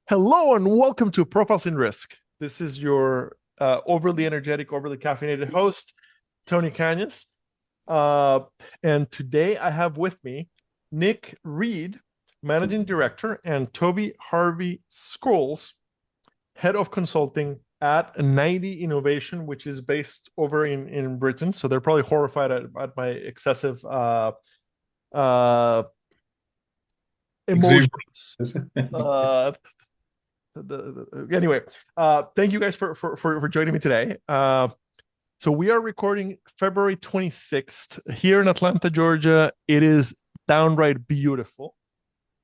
Hello and welcome to Profiles in Risk. This is your overly energetic, overly caffeinated host, Tony Cañas. Uh, and today I have with me Nick Reed, Managing Director, and Toby Harvey-Sholes, Head of Consulting at 90 Innovation, which is based over in Britain. So they're probably horrified at my excessive uh, emotions. Uh, anyway, thank you guys for joining me today. So we are recording February 26th here in Atlanta, Georgia. It is downright beautiful.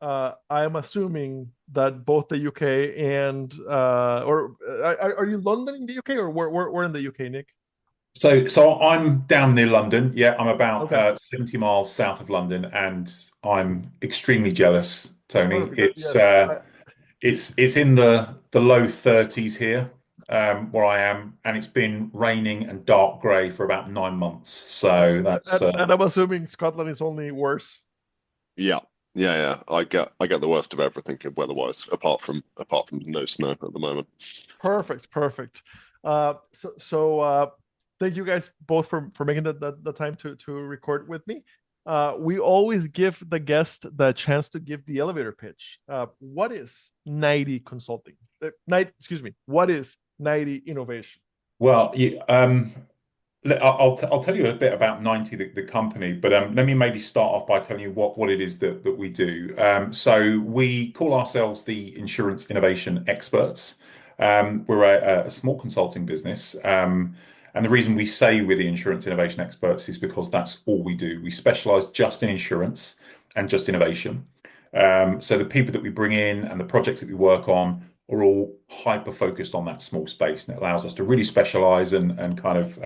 I am assuming that both the UK and are you London in the UK, or where in the UK, Nick? So I'm down near London. Yeah, I'm about Okay, 70 miles south of London, and I'm extremely jealous, Tony. perfect. It's Yes, uh, it's in the low 30s here, where I am, and it's been raining and dark grey for about 9 months. So that's and I'm assuming Scotland is only worse. Yeah, yeah. I get the worst of everything weather-wise, apart from no snow at the moment. Perfect. Thank you guys both for making the time to record with me. We always give the guest the chance to give the elevator pitch. What is 90 Consulting? Excuse me. What is 90 Innovation? well. I'll tell you a bit about 90, the company, but let me maybe start off by telling you what it is that we do. So we call ourselves the Insurance Innovation Experts. We're a small consulting business. And the reason we say we're the Insurance Innovation Experts is because that's all we do. We specialize just in insurance and just innovation. So the people that we bring in and the projects that we work on are all hyper focused on that small space, and it allows us to really specialize and kind of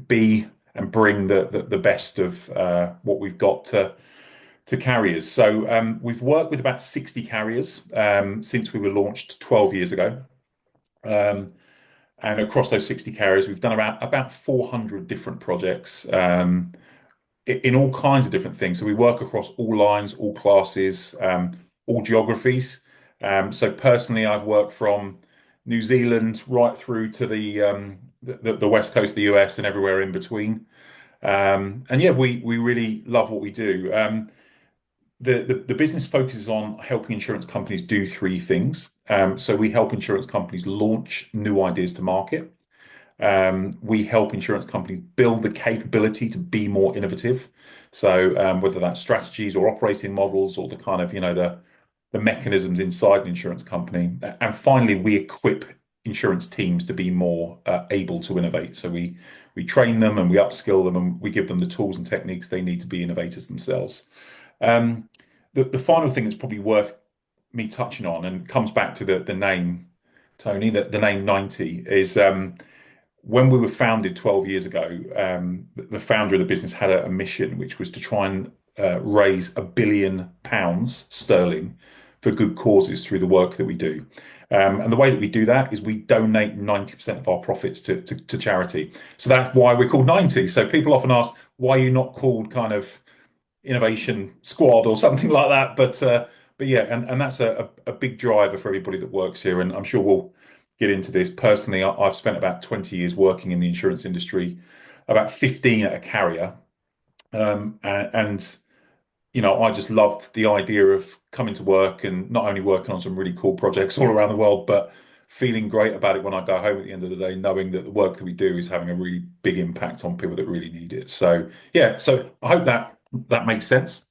be and bring the best of what we've got to carriers. So we've worked with about 60 carriers since we were launched 12 years ago. Um, and across those 60 carriers, we've done about 400 different projects in all kinds of different things. So we work across all lines, all classes, all geographies. So personally, I've worked from New Zealand right through to the west coast of the US and everywhere in between. And yeah, we really love what we do. The business focuses on helping insurance companies do three things. So we help insurance companies launch new ideas to market. We help insurance companies build the capability to be more innovative. So whether that's strategies or operating models or the kind of, the mechanisms inside an insurance company. And finally, we equip insurance teams to be more able to innovate. So we train them and we upskill them and we give them the tools and techniques they need to be innovators themselves. Um, the final thing that's probably worth me touching on and comes back to the name, Tony, the name 90 is when we were founded 12 years ago, the founder of the business had a mission, which was to try and raise £1 billion for good causes through the work that we do. And the way that we do that is we donate 90% of our profits to charity. So that's why we're called 90. So people often ask, why are you not called kind of Innovation Squad or something like that? But yeah, and that's a big driver for everybody that works here. And I'm sure we'll get into this. Personally, I've spent about 20 years working in the insurance industry, about 15 at a carrier. And I just loved the idea of coming to work and not only working on some really cool projects all around the world, but feeling great about it when I go home at the end of the day, knowing that the work that we do is having a really big impact on people that really need it. So yeah, so I hope that makes sense.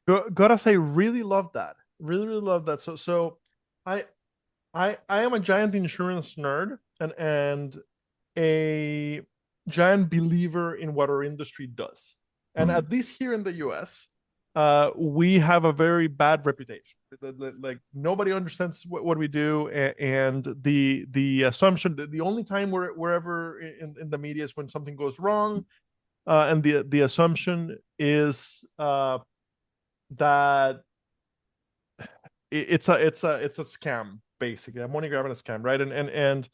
Gotta say, really love that. Really love that. I I am a giant insurance nerd and a giant believer in what our industry does. And Mm. at least here in the US, we have a very bad reputation. Like nobody understands what we do, and the assumption that the only time we're ever in the media is when something goes wrong, and the assumption is that it's a scam basically, a money grabbing a scam, right? And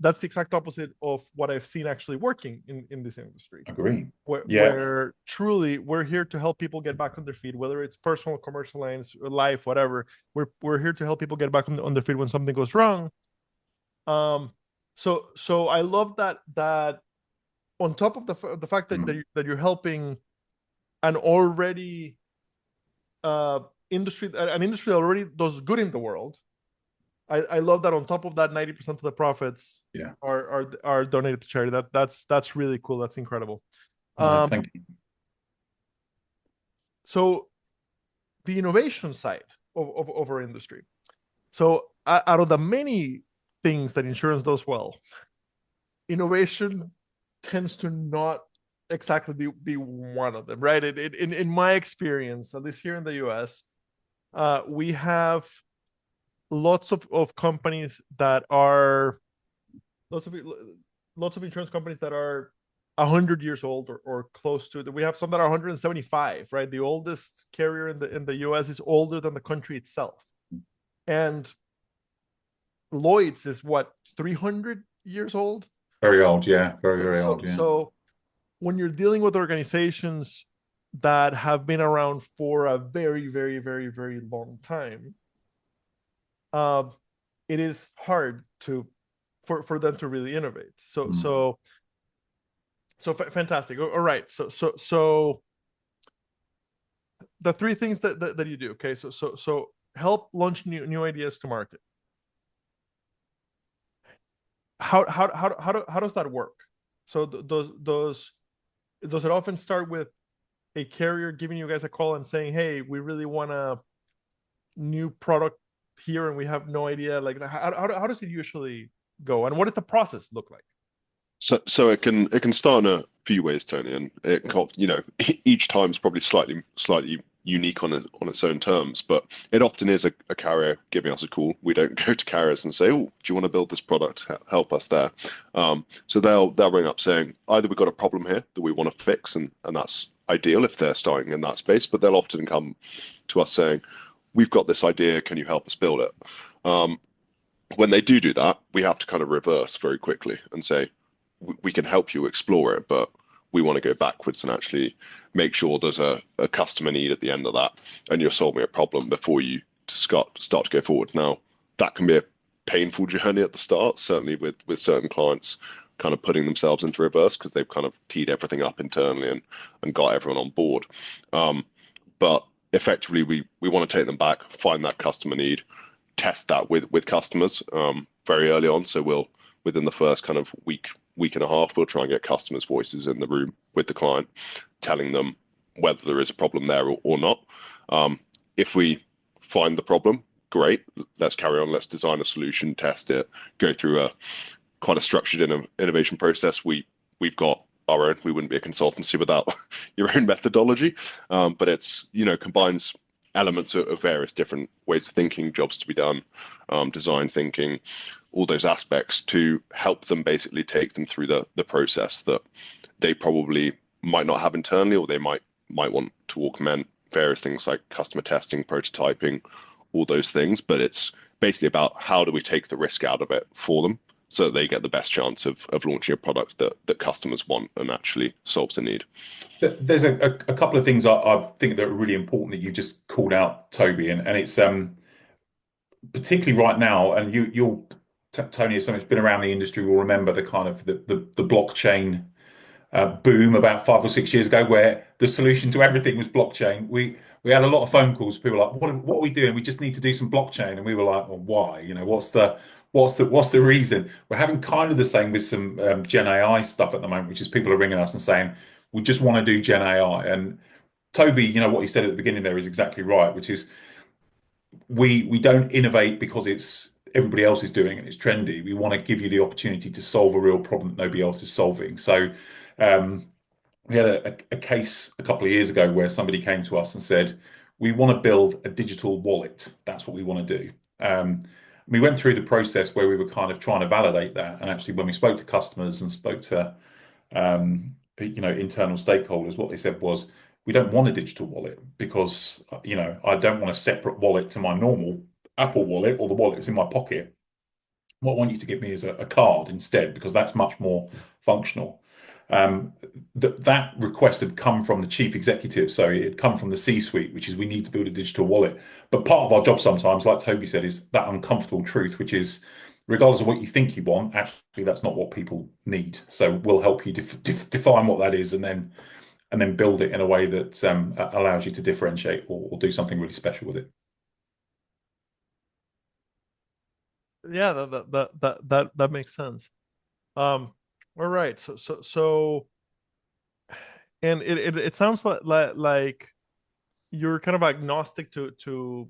that's the exact opposite of what I've seen actually working in this industry. Agree. Where, Yeah. where truly we're here to help people get back on their feet, whether it's personal, commercial lines, life, whatever. We're here to help people get back on their feet when something goes wrong. So I love that on top of the fact that you're helping an already industry an industry that already does good in the world. I love that on top of that, 90% of the profits are donated to charity. That's really cool. That's incredible. Thank you. So the innovation side of our industry. So out of the many things that insurance does well, innovation tends to not exactly be one of them, right? In my experience, at least here in the US, we have lots of companies that are lots of insurance companies that are 100 years old or close to it. We have some that are 175, right? The oldest carrier in the US is older than the country itself. And Lloyd's is what, 300 years old? Very old, yeah. Very old, yeah. So when you're dealing with organizations that have been around for a very, very, very, very long time, it is hard for them to really innovate. So fantastic. All right. So the three things that you do. Okay. So help launch new ideas to market. How does that work? So does it often start with a carrier giving you guys a call and saying, "Hey, we really want a new product here, and we have no idea." Like, how does it usually go, and what does the process look like? So it can start in a few ways, Tony, and it each time is probably slightly unique on its own terms, but it often is a carrier giving us a call. We don't go to carriers and say, "Oh, do you want to build this product? Help us there." So they'll ring up saying either we've got a problem here that we want to fix, and that's ideal if they're starting in that space, but they'll often come to us saying, "We've got this idea, can you help us build it?" When they do that, we have to kind of reverse very quickly and say, "We can help you explore it, but we want to go backwards and actually make sure there's a customer need at the end of that, and you're solving a problem before you start to go forward." Now, that can be a painful journey at the start, certainly with certain clients kind of putting themselves into reverse because they've kind of teed everything up internally and got everyone on board. But effectively, we want to take them back, find that customer need, test that with customers very early on. So we'll, within the first kind of week and a half, we'll try and get customers' voices in the room with the client, telling them whether there is a problem there or not. If we find the problem, great, let's carry on, let's design a solution, test it, go through quite a structured innovation process. We've got our own. We wouldn't be a consultancy without your own methodology, but it's combines elements of various different ways of thinking, jobs to be done, design thinking, all those aspects to help them basically take them through the process that they probably might not have internally, or they might want to augment various things like customer testing, prototyping, all those things. But it's basically about how do we take the risk out of it for them so that they get the best chance of launching a product that customers want and actually solves a need. There's a couple of things I think that are really important that you just called out, Toby, and it's particularly right now, and you'll Tony, as someone who's been around the industry, will remember the kind of the blockchain boom about 5 or 6 years ago, where the solution to everything was blockchain. We had a lot of phone calls. People were like, "What are we doing? We just need to do some blockchain." And we were like, "Well, why? What's the reason?" We're having kind of the same with some Gen AI stuff at the moment, which is people are ringing us and saying, "We just want to do Gen AI." And Toby, what he said at the beginning there is exactly right, which is we don't innovate because it's everybody else is doing it, it's trendy. We want to give you the opportunity to solve a real problem that nobody else is solving. So we had a case a couple of years ago where somebody came to us and said, "We want to build a digital wallet. That's what we want to do." We went through the process where we were kind of trying to validate that. And actually, when we spoke to customers and spoke to internal stakeholders, what they said was, "We don't want a digital wallet because I don't want a separate wallet to my normal Apple wallet or the wallet that's in my pocket. What I want you to give me is a card instead, because that's much more functional. Um, that request had come from the chief executive, so it had come from the C-suite, which is we need to build a digital wallet. But part of our job sometimes, like Toby said, is that uncomfortable truth, which is regardless of what you think you want, actually that's not what people need. So we'll help you define what that is, and then build it in a way that allows you to differentiate or do something really special with it. Yeah, that makes sense. All right. So and it sounds like you're kind of agnostic to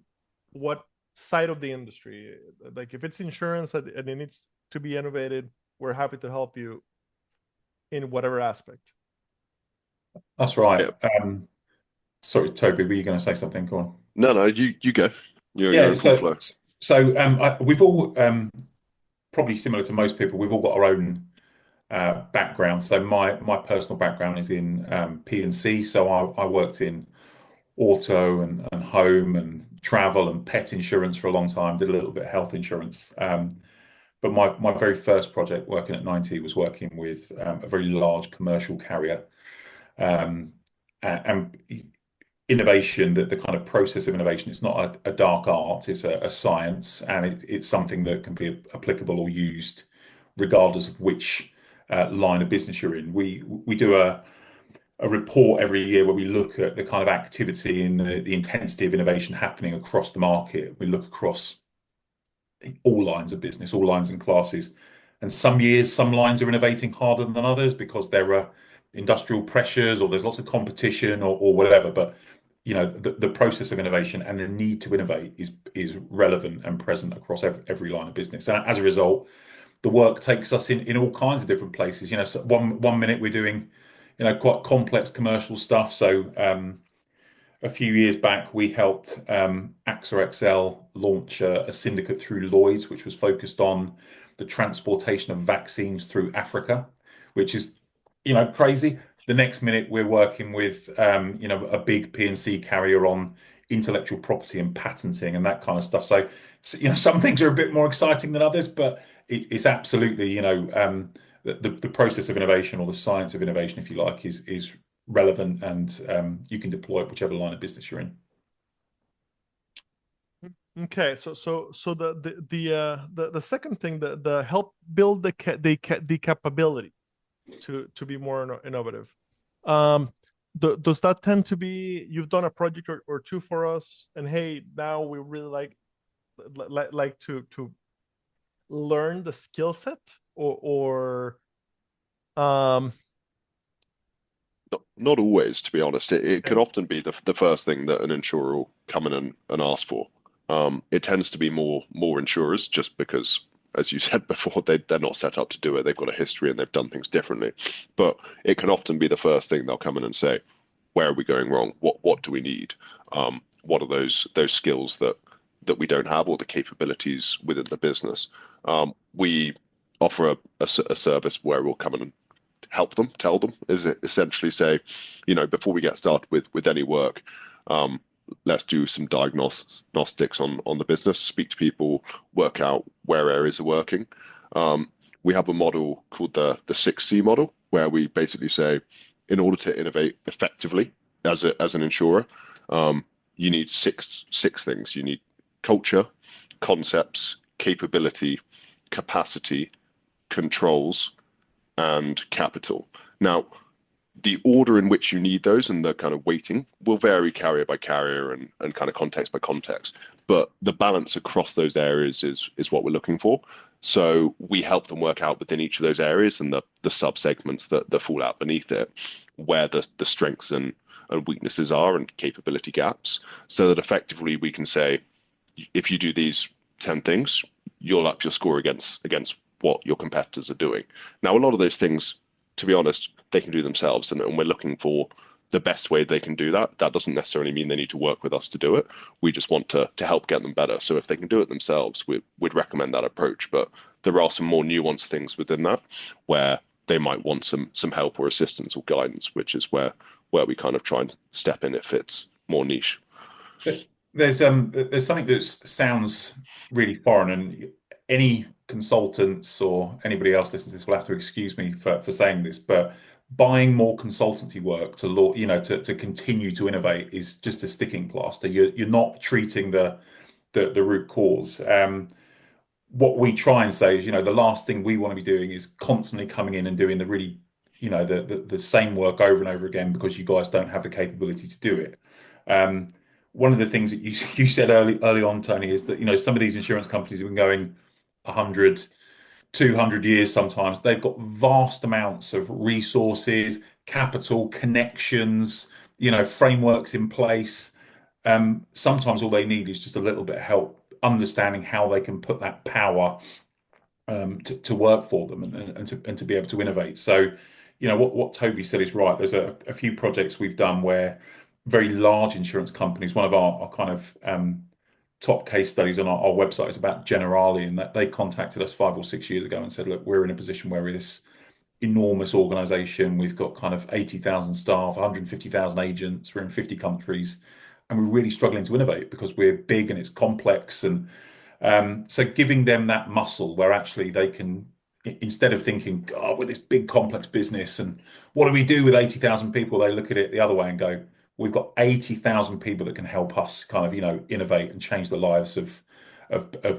what side of the industry. Like if it's insurance and it needs to be innovated, we're happy to help you in whatever aspect. That's right. Yeah. Sorry, Toby, were you going to say something? Go on. No, you go. You're Yeah, in full so flow. so we've all probably similar to most people. We've all got our own backgrounds. So my personal background is in P&C. So I worked in auto and home and travel and pet insurance for a long time. Did a little bit of health insurance. But my very first project working at 90 was working with a very large commercial carrier. Um, and innovation, that the kind of process of innovation, it's not a dark art, it's a science, and it's something that can be applicable or used regardless of which line of business you're in. We do a report every year where we look at the kind of activity and the intensity of innovation happening across the market. We look across all lines of business, all lines and classes. And some years, some lines are innovating harder than others because there are industrial pressures or there's lots of competition or whatever. But the process of innovation and the need to innovate is relevant and present across every line of business. And as a result, the work takes us in all kinds of different places. So one minute we're doing, quite complex commercial stuff. So a few years back, we helped AXA XL launch a syndicate through Lloyd's, which was focused on the transportation of vaccines through Africa, which is, crazy. The next minute, we're working with, a big P&C carrier on intellectual property and patenting and that kind of stuff. So, some things are a bit more exciting than others, but it's absolutely, the process of innovation or the science of innovation, if you like, is relevant, and you can deploy it whichever line of business you're in. Okay, so the second thing, the help build the capability to be more innovative. Does that tend to be you've done a project or two for us, and hey, now we really like to learn the skill set, or Not always, to be honest. It can okay. often be the first thing that an insurer will come in and ask for. It tends to be more insurers just because, as you said before, they're not set up to do it. They've got a history and they've done things differently. But it can often be the first thing they'll come in and say, where are we going wrong? What do we need? What are those skills that we don't have, or the capabilities within the business? We offer a service where we'll come in and help them, tell them, is it essentially say, before we get started with any work, let's do some diagnostics on the business, speak to people, work out where areas are working. We have a model called the 6C model, where we basically say, in order to innovate effectively as an insurer, you need six things. You need culture, concepts, capability, capacity, controls, and capital. Now, the order in which you need those and the kind of weighting will vary carrier by carrier and kind of context by context. But the balance across those areas is what we're looking for. So we help them work out within each of those areas and the sub-segments that fall out beneath it, where the strengths and weaknesses are and capability gaps, so that effectively we can say, if you do these 10 things, you'll up your score against what your competitors are doing. Now, a lot of those things, to be honest, they can do themselves, and we're looking for the best way they can do that. That doesn't necessarily mean they need to work with us to do it. We just want to help get them better. So if they can do it themselves, we'd recommend that approach. But there are some more nuanced things within that where they might want some help or assistance or guidance, which is where we kind of try and step in if it's more niche. There's something that sounds really foreign, and any consultants or anybody else listening to this will have to excuse me for saying this, but buying more consultancy work to continue to innovate is just a sticking plaster. You're not treating the root cause. What we try and say is, the last thing we want to be doing is constantly coming in and doing the really, the same work over and over again because you guys don't have the capability to do it. One of the things that you said early on, Tony, is that some of these insurance companies have been going 100, 200 years sometimes. They've got vast amounts of resources, capital, connections, frameworks in place. Sometimes all they need is just a little bit of help understanding how they can put that power to work for them and to be able to innovate. So, what Toby said is right. There's a few projects we've done where very large insurance companies, one of our kind of top case studies on our website is about Generali, and that they contacted us 5 or 6 years ago and said, look, we're in a position where we're this enormous organization. We've got kind of 80,000 staff, 150,000 agents. We're in 50 countries, and we're really struggling to innovate because we're big and it's complex. And so giving them that muscle where actually they can, instead of thinking, God, we're this big complex business and what do we do with 80,000 people? They look at it the other way and go, we've got 80,000 people that can help us kind of, innovate and change the lives of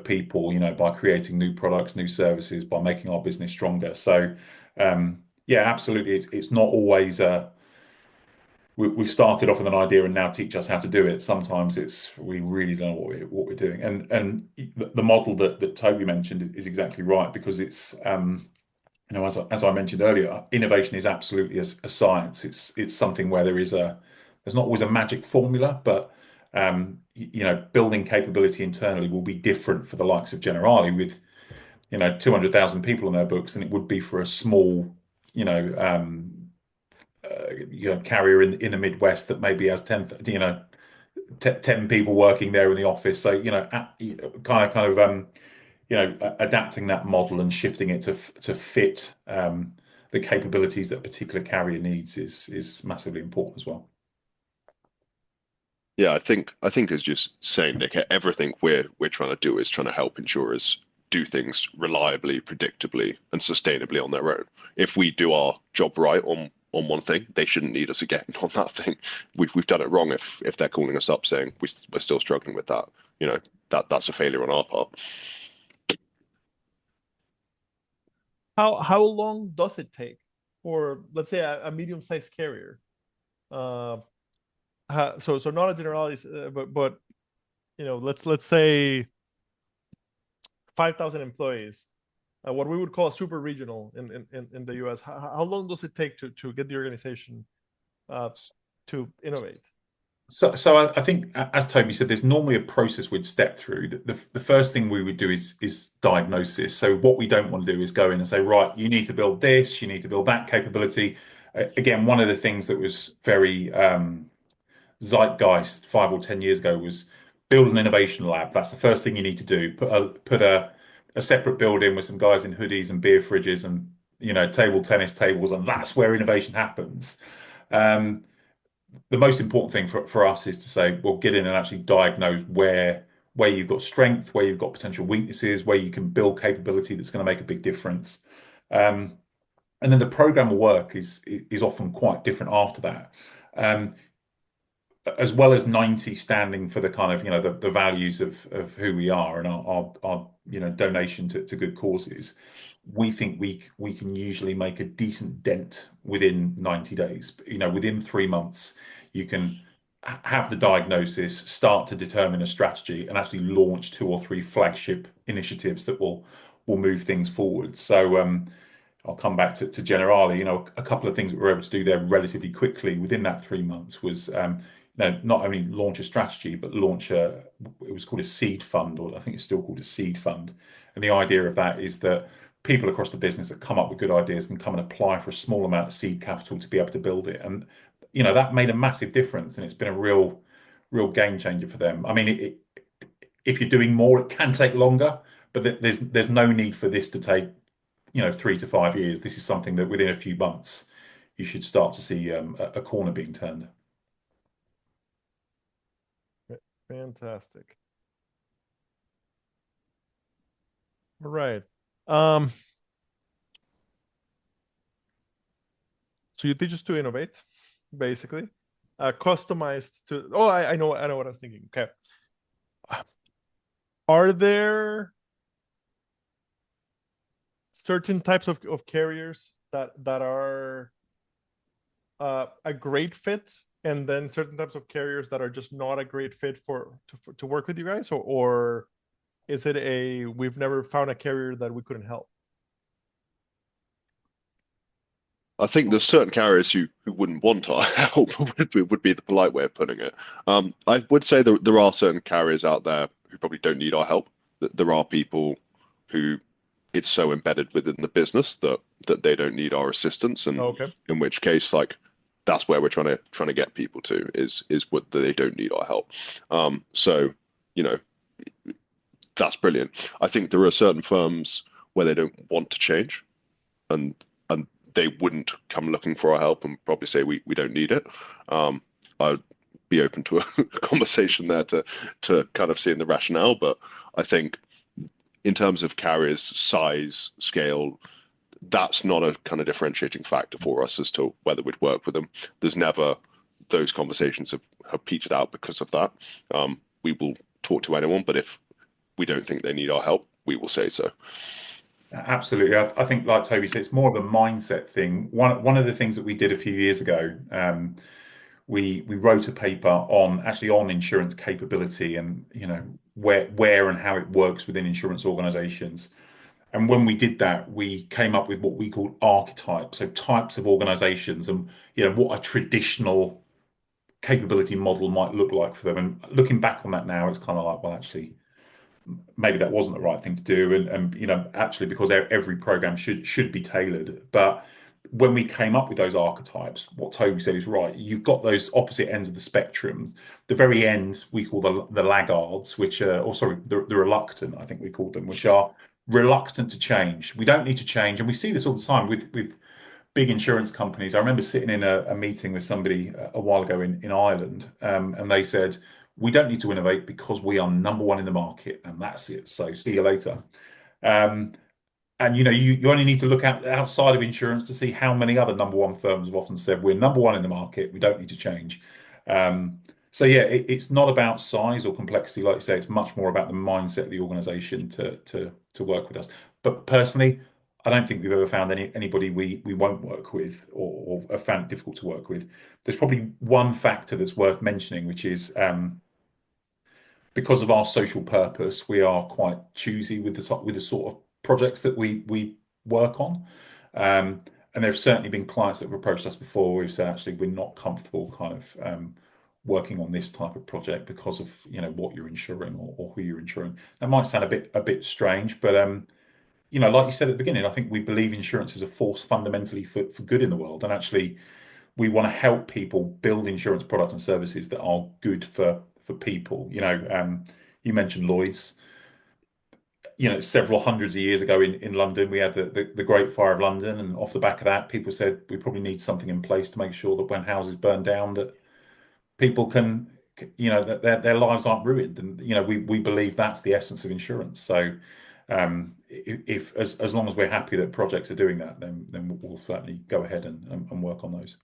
people, by creating new products, new services, by making our business stronger. So, yeah, absolutely. It's not always we've started off with an idea and now teach us how to do it. Sometimes we really don't know what we're doing. And the model that Toby mentioned is exactly right, because it's as I mentioned earlier, innovation is absolutely a science. It's something where there's not always a magic formula, but building capability internally will be different for the likes of Generali with 200,000 people on their books than it would be for a small carrier in the Midwest that maybe has 10 people working there in the office. So adapting that model and shifting it to fit the capabilities that a particular carrier needs is massively important as well. Yeah, I think it's just saying, Nick, everything we're trying to do is trying to help insurers do things reliably, predictably, and sustainably on their own. If we do our job right on one thing, they shouldn't need us again on that thing. We've done it wrong if they're calling us up saying we're still struggling with that. That's a failure on our part. How long does it take for, let's say, a medium-sized carrier? So not a generalist, but let's say 5,000 employees, what we would call a super regional in the US. How long does it take to get the organization to innovate? So I think, as Toby said, there's normally a process we'd step through. The first thing we would do is diagnosis. So what we don't want to do is go in and say, right, you need to build this, you need to build that capability. Again, one of the things that was very zeitgeist 5 or 10 years ago was build an innovation lab. That's the first thing you need to do. Put a separate building with some guys in hoodies and beer fridges and table tennis tables, and that's where innovation happens. The most important thing for us is to say, well, get in and actually diagnose where you've got strength, where you've got potential weaknesses, where you can build capability that's going to make a big difference. And then the program of work is often quite different after that. As well as 90 standing for the kind of the values of who we are and our donation to good causes, we think we can usually make a decent dent within 90 days. Within 3 months, you can have the diagnosis, start to determine a strategy, and actually launch 2 or 3 flagship initiatives that will move things forward. So I'll come back to Generali. A couple of things that we were able to do there relatively quickly within that 3 months was not only launch a strategy, but launch it was called a seed fund, or I think it's still called a seed fund. And the idea of that is that people across the business that come up with good ideas can come and apply for a small amount of seed capital to be able to build it. And, that made a massive difference, and it's been a real game changer for them. I mean, if you're doing more, it can take longer, but there's no need for this to take, 3 to 5 years. This is something that within a few months, you should start to see a corner being turned. Fantastic. All right. Um, so you teach us to innovate, basically, customized to. Oh, I know what I was thinking. Okay, are there certain types of carriers that are a great fit, and then certain types of carriers that are just not a great fit to work with you guys, or is it a we've never found a carrier that we couldn't help? I think there's certain carriers who wouldn't want our help would be the polite way of putting it. I would say there are certain carriers out there who probably don't need our help. There are people who it's so embedded within the business that they don't need our assistance, and Okay. in which case, like that's where we're trying to get people to is what they don't need our help. So you know that's brilliant. I think there are certain firms where they don't want to change, and and they wouldn't come looking for our help and probably say we don't need it. I'd be open to a conversation there to kind of seeing the rationale, but I think in terms of carriers, size, scale, that's not a kind of differentiating factor for us as to whether we'd work with them. There's never those conversations have petered out because of that. We will talk to anyone, but if we don't think they need our help, we will say so. Absolutely. I think, like Toby said, it's more of a mindset thing. One of the things that we did a few years ago, we wrote a paper on actually on insurance capability and where and how it works within insurance organizations. And when we did that, we came up with what we called archetypes, so types of organizations, and what a traditional capability model might look like for them. And looking back on that now, it's kind of like, well, actually, maybe that wasn't the right thing to do, and actually, because every program should be tailored. But when we came up with those archetypes, what Toby said is right. You've got those opposite ends of the spectrum. The very end we call the laggards, which are, or sorry, the reluctant, I think we called them, which are reluctant to change. We don't need to change, and we see this all the time with big insurance companies. I remember sitting in a meeting with somebody a while ago in Ireland, and they said, we don't need to innovate because we are number one in the market, and that's it. So see you later. Um, and you only need to look outside of insurance to see how many other number one firms have often said we're number one in the market. We don't need to change. So yeah, it's not about size or complexity, like you say. It's much more about the mindset of the organization to work with us. But personally, I don't think we've ever found anybody we won't work with or have found it difficult to work with. There's probably one factor that's worth mentioning, which is because of our social purpose, we are quite choosy with the sort of projects that we work on. And there have certainly been clients that have approached us before. We've said, actually, we're not comfortable kind of working on this type of project because of what you're insuring or who you're insuring. That might sound a bit strange, but like you said at the beginning, I think we believe insurance is a force fundamentally for good in the world, and actually we want to help people build insurance products and services that are good for people. You mentioned Lloyd's. Several hundreds of years ago in London, we had the Great Fire of London, and off the back of that, people said we probably need something in place to make sure that when houses burn down, that people can, that their lives aren't ruined. And we believe that's the essence of insurance. So if as long as we're happy that projects are doing that, then we'll certainly go ahead and work on those.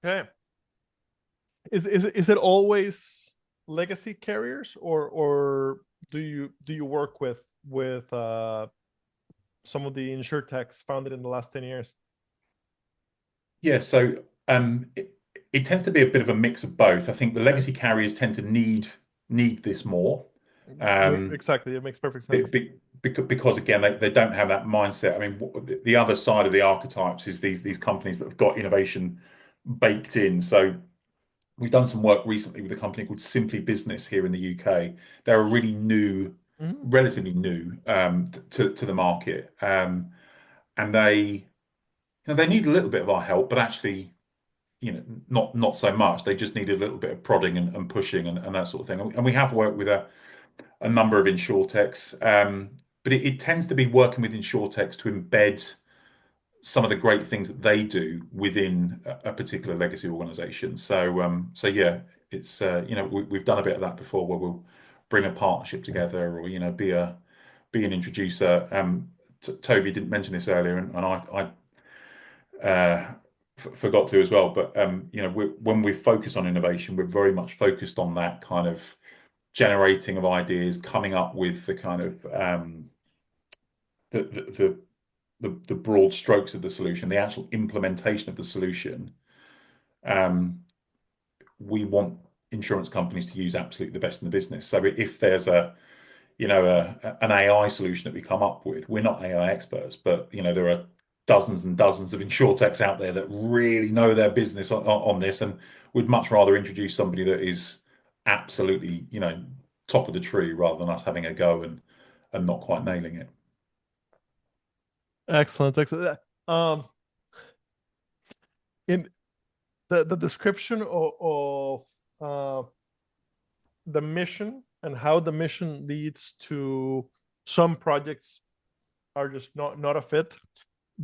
Okay. Is it always legacy carriers, or do you work with some of the insure techs founded in the last 10 years? Yeah, so it tends to be a bit of a mix of both. I think the Okay. legacy carriers tend to need this more. Um, Exactly. It makes perfect be- sense. be- because again, they don't have that mindset. I mean, the other side of the archetypes is these companies that have got innovation baked in. So we've done some work recently with a company called Simply Business here in the UK. They're a really new, Mhm. relatively new to the market, and they need a little bit of our help, but actually not so much. They just need a little bit of prodding and pushing and that sort of thing. And we have worked with a number of insurtechs, but it tends to be working with insurtechs to embed some of the great things that they do within a particular legacy organization. So yeah, it's we've done a bit of that before, where we'll bring a partnership together, or be be an introducer. Toby didn't mention this earlier, and I forgot to as well. But when we focus on innovation, we're very much focused on that kind of generating of ideas, coming up with the kind of the broad strokes of the solution, the actual implementation of the solution. We want insurance companies to use absolutely the best in the business. So if there's an AI solution that we come up with, we're not AI experts, but there are dozens and dozens of insurtechs out there that really know their business on this, and would much rather introduce somebody that is absolutely top of the tree rather than us having a go and not quite nailing it. Excellent. In the description of the mission and how the mission leads to some projects are just not a fit,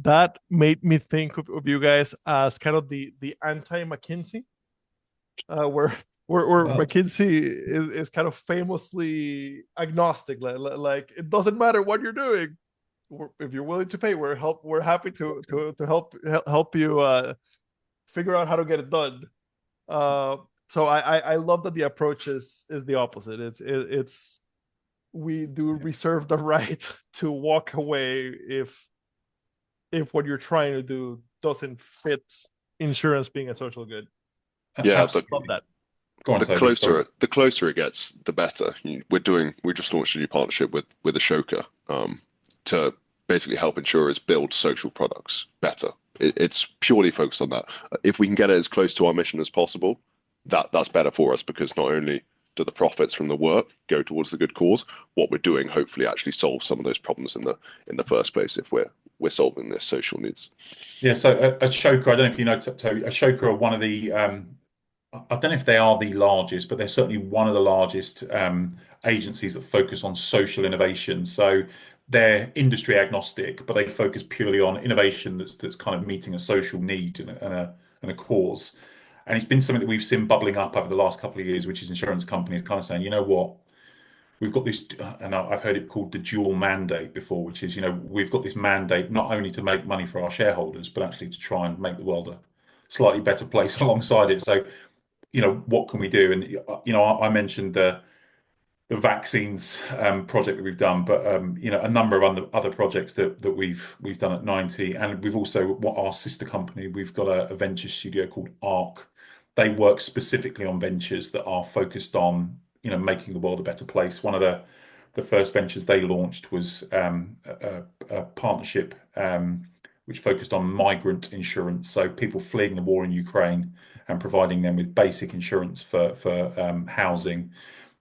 that made me think of you guys as kind of the anti-McKinsey, where Wow. McKinsey is kind of famously agnostic, like it doesn't matter what you're doing. If you're willing to pay, we're happy to help you figure out how to get it done. So I love that the approach is the opposite. It's we do reserve the right to walk away if what you're trying to do doesn't fit insurance being a social good. Yeah, Love that. Go on, the Toby, sorry. closer it gets, the better. We just launched a new partnership with Ashoka to basically help insurers build social products better. It's purely focused on that. If we can get it as close to our mission as possible, that's better for us, because not only do the profits from the work go towards the good cause, what we're doing hopefully actually solves some of those problems in the first place if we're solving their social needs. Yeah, so Ashoka, I don't know if you know, Toby, Ashoka are one of the I don't know if they are the largest, but they're certainly one of the largest agencies that focus on social innovation. So they're industry agnostic, but they focus purely on innovation that's kind of meeting a social need and a cause. And it's been something that we've seen bubbling up over the last couple of years, which is insurance companies kind of saying, you know what, we've got this, and I've heard it called the dual mandate before, which is, we've got this mandate not only to make money for our shareholders, but actually to try and make the world a slightly better place alongside it. So what can we do? And I mentioned the vaccines project that we've done, but a number of other projects that we've done at 90, and we've also our sister company. We've got a venture studio called ARC. They work specifically on ventures that are focused on making the world a better place. One of the first ventures they launched was a partnership which focused on migrant insurance, so people fleeing the war in Ukraine and providing them with basic insurance for housing.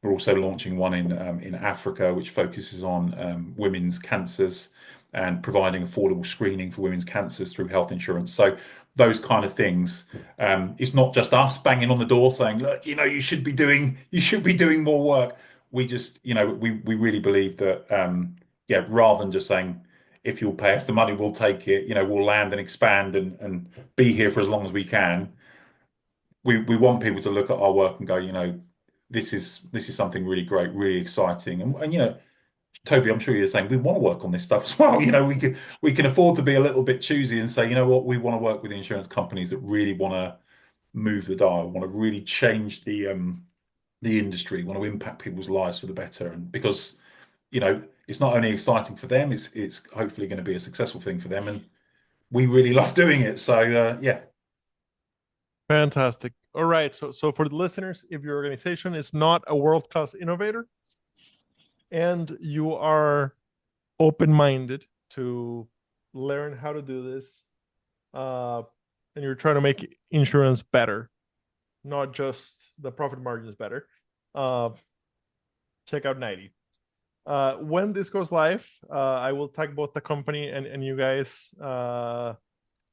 We're also launching one in Africa, which focuses on women's cancers and providing affordable screening for women's cancers through health insurance. So those kind of things. It's not just us banging on the door saying, look, you should be doing more work. We just, we really believe that, rather than just saying, if you'll pay us the money, we'll take it. We'll land and expand and be here for as long as we can. We want people to look at our work and go, this is something really great, really exciting, and Toby, I'm sure you're saying we want to work on this stuff as well. We can afford to be a little bit choosy and say, you know what, we want to work with insurance companies that really want to move the dial, want to really change the industry, want to impact people's lives for the better, and because it's not only exciting for them, it's hopefully going to be a successful thing for them, and we really love doing it. So yeah. Fantastic. All right. So for the listeners, if your organization is not a world-class innovator and you are open-minded to learn how to do this, and you're trying to make insurance better, not just the profit margins better, check out 90. When this goes live, I will tag both the company and you guys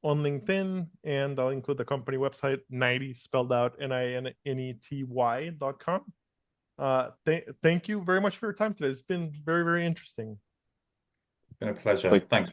on LinkedIn, and I'll include the company website, 90 spelled out NINETY.com. Thank you very much for your time today. It's been very, very interesting. It's been a pleasure. Thanks.